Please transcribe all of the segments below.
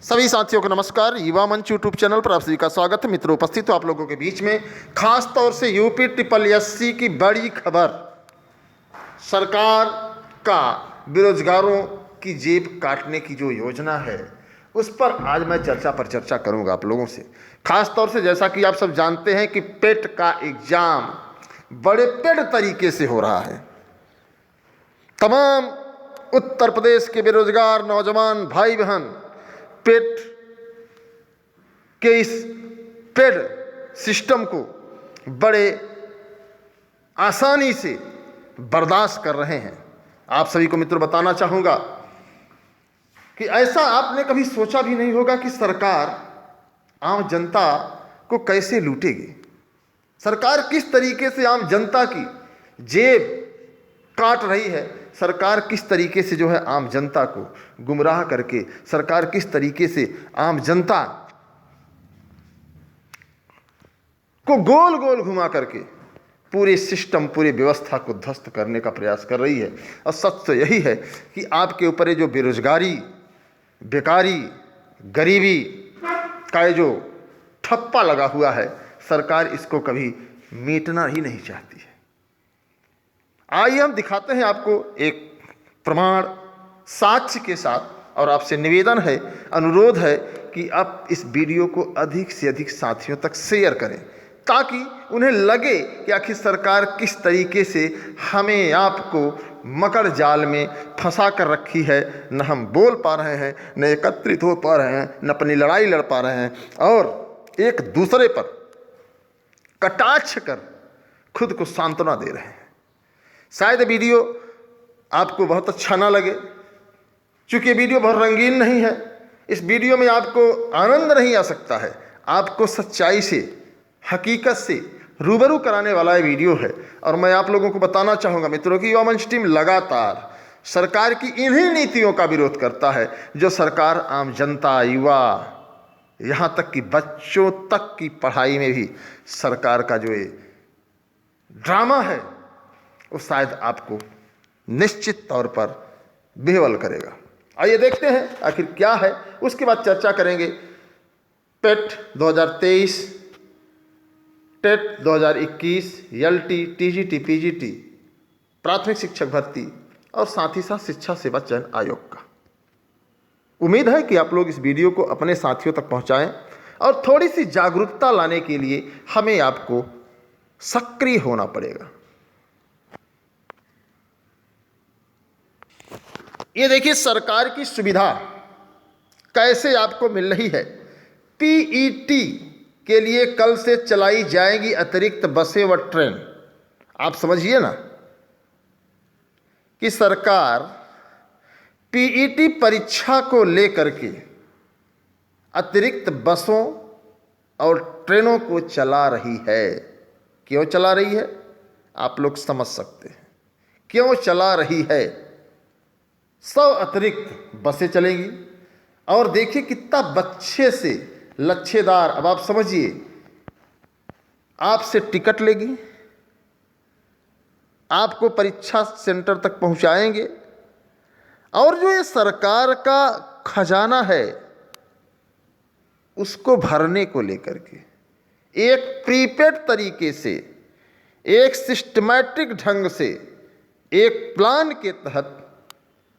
सभी साथियों को नमस्कार। युवा मंच यूट्यूब चैनल पर आप सभी का स्वागत है। मित्रों, उपस्थित हो आप लोगों के बीच में खास तौर से यूपी SSSC की बड़ी खबर, सरकार का बेरोजगारों की जेब काटने की जो योजना है उस पर आज मैं चर्चा करूंगा आप लोगों से। खास तौर से जैसा कि आप सब जानते हैं कि पेट का एग्जाम बड़े पेड़ तरीके से हो रहा है। तमाम उत्तर प्रदेश के बेरोजगार नौजवान भाई बहन पेट के इस पेड सिस्टम को बड़े आसानी से बर्दाश्त कर रहे हैं। आप सभी को मित्रों बताना चाहूँगा कि ऐसा आपने कभी सोचा भी नहीं होगा कि सरकार आम जनता को कैसे लूटेगी। सरकार किस तरीके से आम जनता की जेब काट रही है, सरकार किस तरीके से जो है आम जनता को गुमराह करके, सरकार किस तरीके से आम जनता को गोल गोल घुमा करके पूरे सिस्टम, पूरी व्यवस्था को ध्वस्त करने का प्रयास कर रही है। और सच तो यही है कि आपके ऊपर ये जो बेरोजगारी, बेकारी, गरीबी का ये जो ठप्पा लगा हुआ है, सरकार इसको कभी मिटना ही नहीं चाहती है। आइए हम दिखाते हैं आपको एक प्रमाण साक्ष्य के साथ, और आपसे निवेदन है, अनुरोध है कि आप इस वीडियो को अधिक से अधिक साथियों तक शेयर करें ताकि उन्हें लगे कि आखिर सरकार किस तरीके से हमें आपको मकर जाल में फंसा कर रखी है। न हम बोल पा रहे हैं, न एकत्रित हो पा रहे हैं, न अपनी लड़ाई लड़ पा रहे हैं, और एक दूसरे पर कटाक्ष कर खुद को सांत्वना दे रहे हैं। शायद वीडियो आपको बहुत अच्छा ना लगे, क्योंकि वीडियो बहुत रंगीन नहीं है। इस वीडियो में आपको आनंद नहीं आ सकता है, आपको सच्चाई से, हकीकत से रूबरू कराने वाला ये वीडियो है। और मैं आप लोगों को बताना चाहूँगा मित्रों कि युवा मंच टीम लगातार सरकार की इन्हीं नीतियों का विरोध करता है जो सरकार आम जनता, युवा, यहाँ तक कि बच्चों तक की पढ़ाई में भी सरकार का जो ये ड्रामा है वो शायद आपको निश्चित तौर पर बेवल करेगा। आइए देखते हैं आखिर क्या है, उसके बाद चर्चा करेंगे। पेट 2023, टेट 2021, LT, TGT, PGT, प्राथमिक शिक्षक भर्ती और साथ ही साथ शिक्षा सेवा चयन आयोग का। उम्मीद है कि आप लोग इस वीडियो को अपने साथियों तक पहुंचाएं और थोड़ी सी जागरूकता लाने के लिए हमें आपको सक्रिय होना पड़ेगा। ये देखिए सरकार की सुविधा कैसे आपको मिल रही है। PET के लिए कल से चलाई जाएंगी अतिरिक्त बसें व ट्रेन। आप समझिए ना कि सरकार PET परीक्षा को लेकर के अतिरिक्त बसों और ट्रेनों को चला रही है। क्यों चला रही है आप लोग समझ सकते हैं। क्यों चला रही है? 100 अतिरिक्त बसें चलेंगी और देखिए कितना बच्चे से लच्छेदार, अब आप समझिए, आपसे टिकट लेगी, आपको परीक्षा सेंटर तक पहुंचाएंगे, और जो ये सरकार का खजाना है उसको भरने को लेकर के एक प्रीपेड तरीके से, एक सिस्टमैटिक ढंग से, एक प्लान के तहत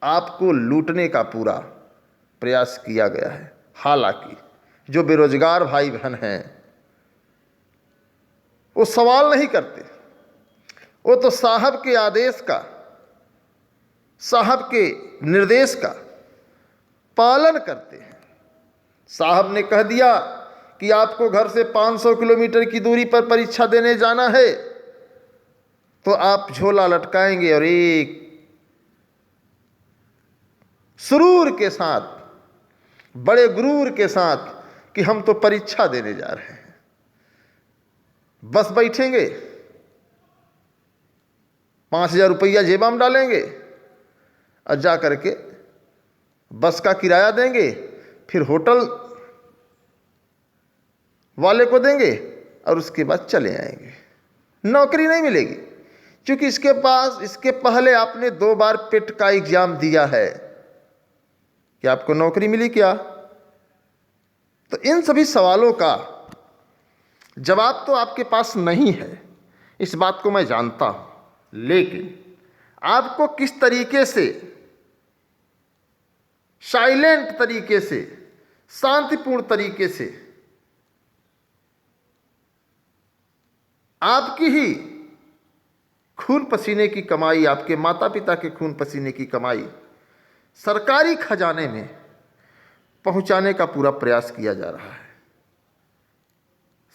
आपको लूटने का पूरा प्रयास किया गया है। हालांकि जो बेरोजगार भाई बहन हैं वो सवाल नहीं करते, वो तो साहब के आदेश का, साहब के निर्देश का पालन करते हैं। साहब ने कह दिया कि आपको घर से 500 किलोमीटर की दूरी पर परीक्षा देने जाना है, तो आप झोला लटकाएंगे और एक सुरूर के साथ, बड़े गुरूर के साथ कि हम तो परीक्षा देने जा रहे हैं, बस बैठेंगे, 5,000 रुपया जेबा में डालेंगे और जा करके बस का किराया देंगे, फिर होटल वाले को देंगे और उसके बाद चले आएंगे। नौकरी नहीं मिलेगी, क्योंकि इसके पहले आपने 2 बार पेट का एग्जाम दिया है। कि आपको नौकरी मिली क्या? तो इन सभी सवालों का जवाब तो आपके पास नहीं है, इस बात को मैं जानता हूँ, लेकिन आपको किस तरीके से, साइलेंट तरीके से, शांतिपूर्ण तरीके से, आपकी ही खून पसीने की कमाई, आपके माता पिता के खून पसीने की कमाई सरकारी खजाने में पहुंचाने का पूरा प्रयास किया जा रहा है।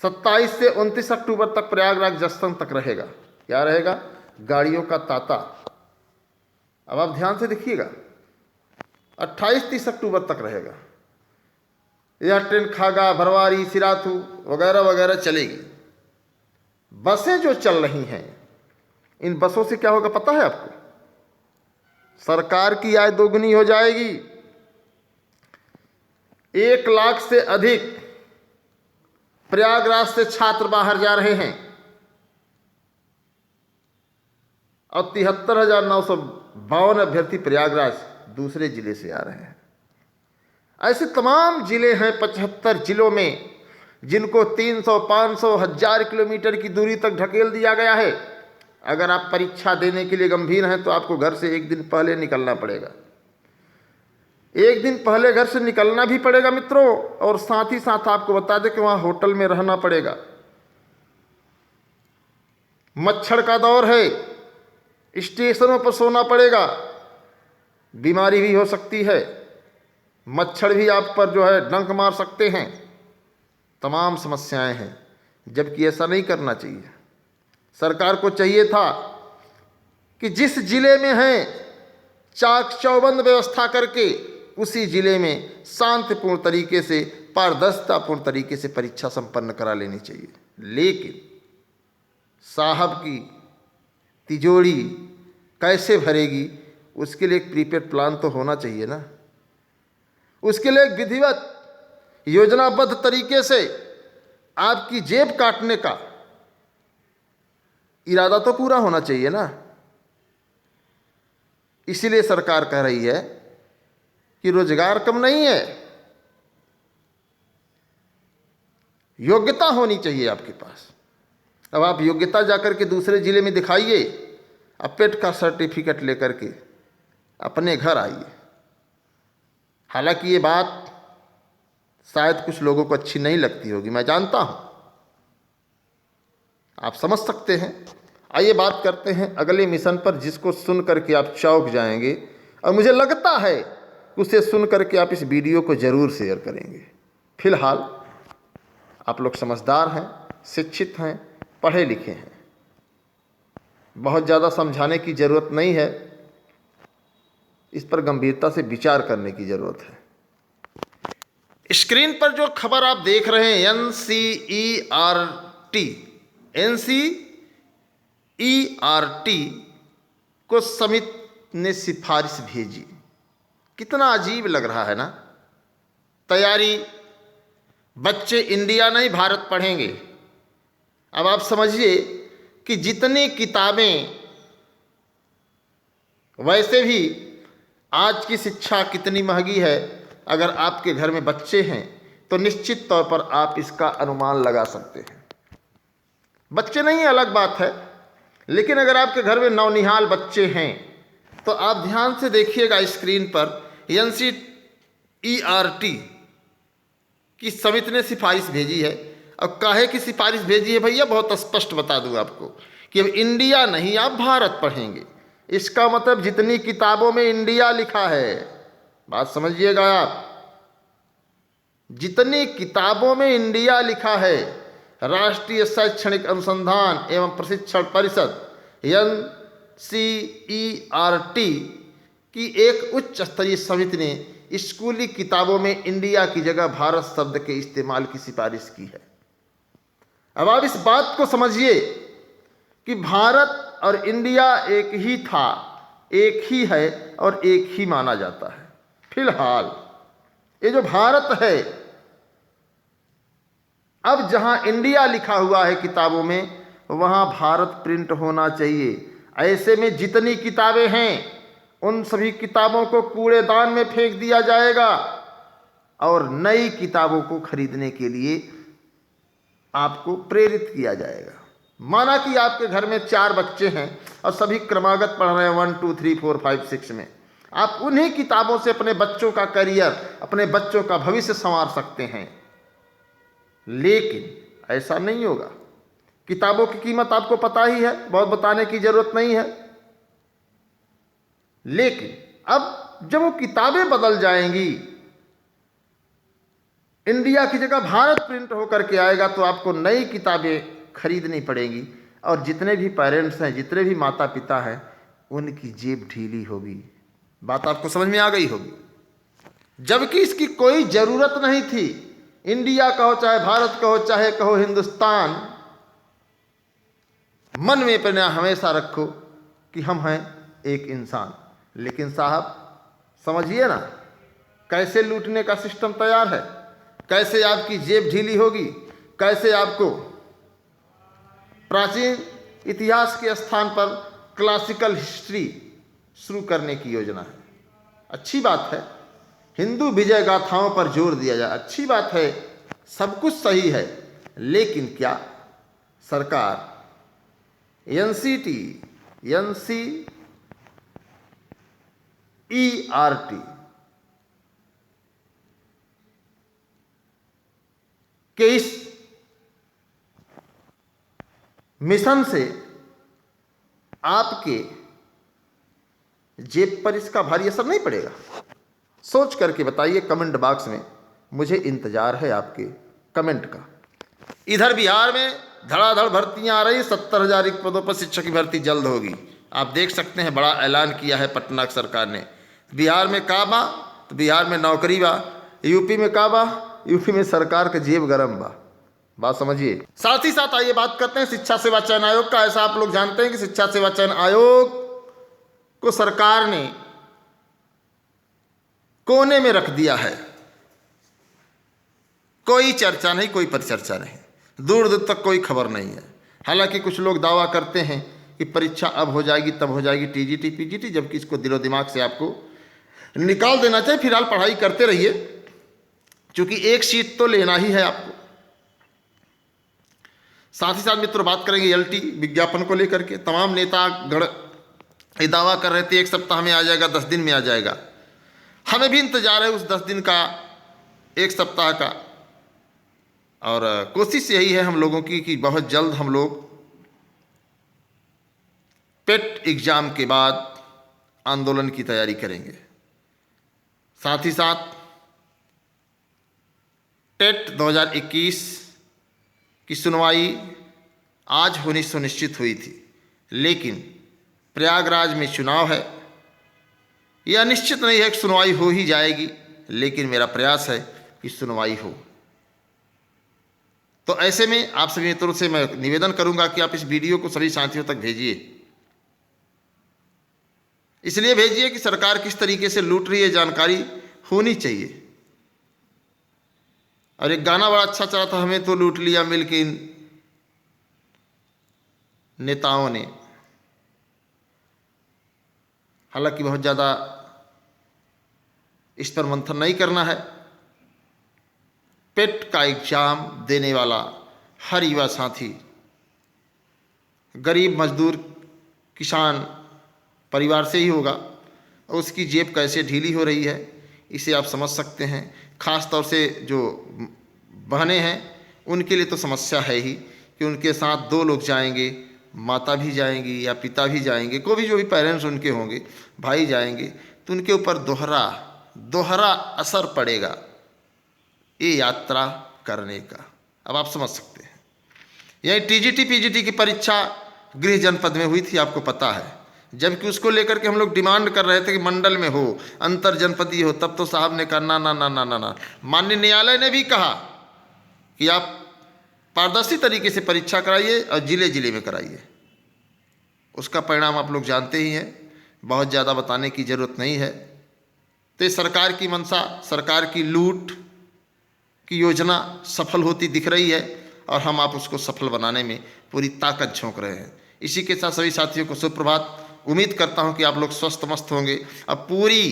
27 से 29 अक्टूबर तक प्रयागराज जश्न तक रहेगा। क्या रहेगा? गाड़ियों का तांता। अब आप ध्यान से देखिएगा, 28-30 अक्टूबर तक रहेगा। यह ट्रेन खागा, भरवारी, सिराथू वगैरह वगैरह चलेगी। बसें जो चल रही हैं, इन बसों से क्या होगा पता है आपको? सरकार की आय दोगुनी हो जाएगी। 1 लाख से अधिक प्रयागराज से छात्र बाहर जा रहे हैं और 73,952 अभ्यर्थी प्रयागराज दूसरे जिले से आ रहे हैं। ऐसे तमाम जिले हैं 75 जिलों में जिनको 300, 500, 1000 किलोमीटर की दूरी तक ढकेल दिया गया है। अगर आप परीक्षा देने के लिए गंभीर हैं तो आपको घर से 1 दिन पहले निकलना पड़ेगा। 1 दिन पहले घर से निकलना भी पड़ेगा मित्रों, और साथ ही साथ आपको बता दें कि वहाँ होटल में रहना पड़ेगा। मच्छर का दौर है, स्टेशनों पर सोना पड़ेगा, बीमारी भी हो सकती है, मच्छर भी आप पर जो है डंक मार सकते हैं, तमाम समस्याएं हैं। जबकि ऐसा नहीं करना चाहिए। सरकार को चाहिए था कि जिस जिले में है चाक चौबंद व्यवस्था करके उसी जिले में शांतिपूर्ण तरीके से, पारदर्शितापूर्ण तरीके से परीक्षा संपन्न करा लेनी चाहिए। लेकिन साहब की तिजोरी कैसे भरेगी, उसके लिए एक प्रीपेड प्लान तो होना चाहिए ना। उसके लिए एक विधिवत योजनाबद्ध तरीके से आपकी जेब काटने का इरादा तो पूरा होना चाहिए ना। इसीलिए सरकार कह रही है कि रोजगार कम नहीं है, योग्यता होनी चाहिए आपके पास। अब आप योग्यता जाकर के दूसरे जिले में दिखाइए, अब पेट का सर्टिफिकेट लेकर के अपने घर आइए। हालांकि ये बात शायद कुछ लोगों को अच्छी नहीं लगती होगी, मैं जानता हूं, आप समझ सकते हैं। आइए बात करते हैं अगले मिशन पर, जिसको सुन करके आप चौंक जाएंगे और मुझे लगता है कि उसे सुन करके आप इस वीडियो को ज़रूर शेयर करेंगे। फिलहाल आप लोग समझदार हैं, शिक्षित हैं, पढ़े लिखे हैं, बहुत ज़्यादा समझाने की ज़रूरत नहीं है, इस पर गंभीरता से विचार करने की ज़रूरत है। स्क्रीन पर जो खबर आप देख रहे हैं NCERT को समिति ने सिफारिश भेजी। कितना अजीब लग रहा है ना। तैयारी, बच्चे इंडिया नहीं भारत पढ़ेंगे। अब आप समझिए कि जितनी किताबें, वैसे भी आज की शिक्षा कितनी महंगी है। अगर आपके घर में बच्चे हैं तो निश्चित तौर पर आप इसका अनुमान लगा सकते हैं। बच्चे नहीं अलग बात है, लेकिन अगर आपके घर में नौनिहाल बच्चे हैं तो आप ध्यान से देखिएगा स्क्रीन पर NCERT की समिति ने सिफारिश भेजी है। अब काहे की सिफारिश भेजी है भैया, बहुत स्पष्ट बता दूं आपको कि अब इंडिया नहीं आप भारत पढ़ेंगे। इसका मतलब जितनी किताबों में इंडिया लिखा है, बात समझिएगा आप, जितनी किताबों में इंडिया लिखा है, राष्ट्रीय शैक्षणिक अनुसंधान एवं प्रशिक्षण परिषद NCERT की एक उच्च स्तरीय समिति ने स्कूली किताबों में इंडिया की जगह भारत शब्द के इस्तेमाल की सिफारिश की है। अब आप इस बात को समझिए कि भारत और इंडिया एक ही था, एक ही है और एक ही माना जाता है। फिलहाल ये जो भारत है, अब जहां इंडिया लिखा हुआ है किताबों में, वहां भारत प्रिंट होना चाहिए। ऐसे में जितनी किताबें हैं उन सभी किताबों को कूड़ेदान में फेंक दिया जाएगा और नई किताबों को खरीदने के लिए आपको प्रेरित किया जाएगा। माना कि आपके घर में 4 बच्चे हैं और सभी क्रमागत पढ़ रहे हैं 1 2 3 4 5 6 में, आप उन्हीं किताबों से अपने बच्चों का करियर, अपने बच्चों का भविष्य संवार सकते हैं। लेकिन ऐसा नहीं होगा। किताबों की कीमत आपको पता ही है, बहुत बताने की जरूरत नहीं है। लेकिन अब जब वो किताबें बदल जाएंगी, इंडिया की जगह भारत प्रिंट होकर के आएगा, तो आपको नई किताबें खरीदनी पड़ेंगी और जितने भी पेरेंट्स हैं, जितने भी माता पिता हैं, उनकी जेब ढीली होगी। बात आपको समझ में आ गई होगी। जबकि इसकी कोई जरूरत नहीं थी। इंडिया कहो चाहे भारत कहो चाहे कहो हिंदुस्तान, मन में अपना हमेशा रखो कि हम हैं एक इंसान। लेकिन साहब समझिए ना, कैसे लूटने का सिस्टम तैयार है, कैसे आपकी जेब ढीली होगी, कैसे आपको प्राचीन इतिहास के स्थान पर क्लासिकल हिस्ट्री शुरू करने की योजना है। अच्छी बात है, हिंदू विजय गाथाओं पर जोर दिया जाए, अच्छी बात है, सब कुछ सही है। लेकिन क्या सरकार NCERT के इस मिशन से आपके जेब पर इसका भारी असर नहीं पड़ेगा? सोच करके बताइए कमेंट बॉक्स में, मुझे इंतजार है आपके कमेंट का। इधर बिहार में धड़ाधड़ भर्तियां आ रही, 70,000 रिक्त पदों पर शिक्षक की भर्ती जल्द होगी। आप देख सकते हैं, बड़ा ऐलान किया है पटना सरकार ने। बिहार में काबा तो बिहार में नौकरी बा, यूपी में काबा, यूपी में सरकार का जेब गरम बा। बात समझिए। साथ ही साथ आइए बात करते हैं शिक्षा सेवा चयन आयोग का। ऐसा आप लोग जानते हैं कि शिक्षा सेवा चयन आयोग को सरकार ने कोने में रख दिया है। कोई चर्चा नहीं, कोई परिचर्चा नहीं, दूर दूर तक कोई खबर नहीं है। हालांकि कुछ लोग दावा करते हैं कि परीक्षा अब हो जाएगी, तब हो जाएगी, TGT PGT, जबकि इसको दिलो दिमाग से आपको निकाल देना चाहिए। फिलहाल पढ़ाई करते रहिए, क्योंकि एक सीट तो लेना ही है आपको। साथ ही साथ मित्रों बात करेंगे LT विज्ञापन को लेकर के। तमाम नेता गण ये दावा कर रहे थे 1 सप्ताह में आ जाएगा, 10 दिन में आ जाएगा। हमें भी इंतजार है उस 10 दिन का, 1 सप्ताह का, और कोशिश यही है हम लोगों की कि बहुत जल्द हम लोग पेट एग्जाम के बाद आंदोलन की तैयारी करेंगे। साथ ही साथ टेट 2021 की सुनवाई आज होनी सुनिश्चित हुई थी, लेकिन प्रयागराज में चुनाव है, यह निश्चित नहीं है कि सुनवाई हो ही जाएगी, लेकिन मेरा प्रयास है कि सुनवाई हो। तो ऐसे में आप सभी मित्रों से मैं निवेदन करूंगा कि आप इस वीडियो को सभी साथियों तक भेजिए। इसलिए भेजिए कि सरकार किस तरीके से लूट रही है, जानकारी होनी चाहिए। और एक गाना बड़ा अच्छा चला था, हमें तो लूट लिया मिलके इन नेताओं ने। हालांकि बहुत ज़्यादा इस पर मंथन नहीं करना है। पेट का एग्जाम देने वाला हर युवा साथी, गरीब मजदूर किसान परिवार से ही होगा, और उसकी जेब कैसे ढीली हो रही है इसे आप समझ सकते हैं। ख़ास तौर से जो बहनें हैं उनके लिए तो समस्या है ही कि उनके साथ 2 लोग जाएंगे, माता भी जाएंगी या पिता भी जाएंगे, कोई भी जो भी पेरेंट्स उनके होंगे, भाई जाएंगे, तो उनके ऊपर दोहरा असर पड़ेगा ये यात्रा करने का। अब आप समझ सकते हैं। यही TGT PGT की परीक्षा गृह जनपद में हुई थी, आपको पता है, जबकि उसको लेकर के हम लोग डिमांड कर रहे थे कि मंडल में हो, अंतर जनपदीय हो, तब तो साहब ने कहा ना ना ना ना ना ना। माननीय न्यायालय ने भी कहा कि आप पारदर्शी तरीके से परीक्षा कराइए और जिले जिले में कराइए। उसका परिणाम आप लोग जानते ही हैं, बहुत ज़्यादा बताने की ज़रूरत नहीं है। तो ये सरकार की मंशा, सरकार की लूट की योजना सफल होती दिख रही है, और हम आप उसको सफल बनाने में पूरी ताकत झोंक रहे हैं। इसी के साथ सभी साथियों को सुप्रभात। उम्मीद करता हूं कि आप लोग स्वस्थ मस्त होंगे। अब पूरी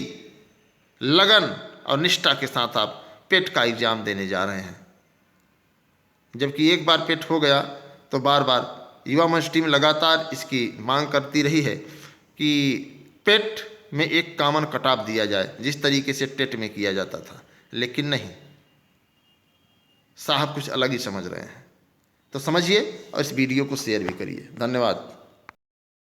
लगन और निष्ठा के साथ आप पेट का एग्ज़ाम देने जा रहे हैं। जबकि एक बार पेट हो गया तो बार बार युवा मंच टीम लगातार इसकी मांग करती रही है कि पेट में एक कॉमन कटऑफ दिया जाए, जिस तरीके से टेट में किया जाता था। लेकिन नहीं, साहब कुछ अलग ही समझ रहे हैं। तो समझिए और इस वीडियो को शेयर भी करिए। धन्यवाद।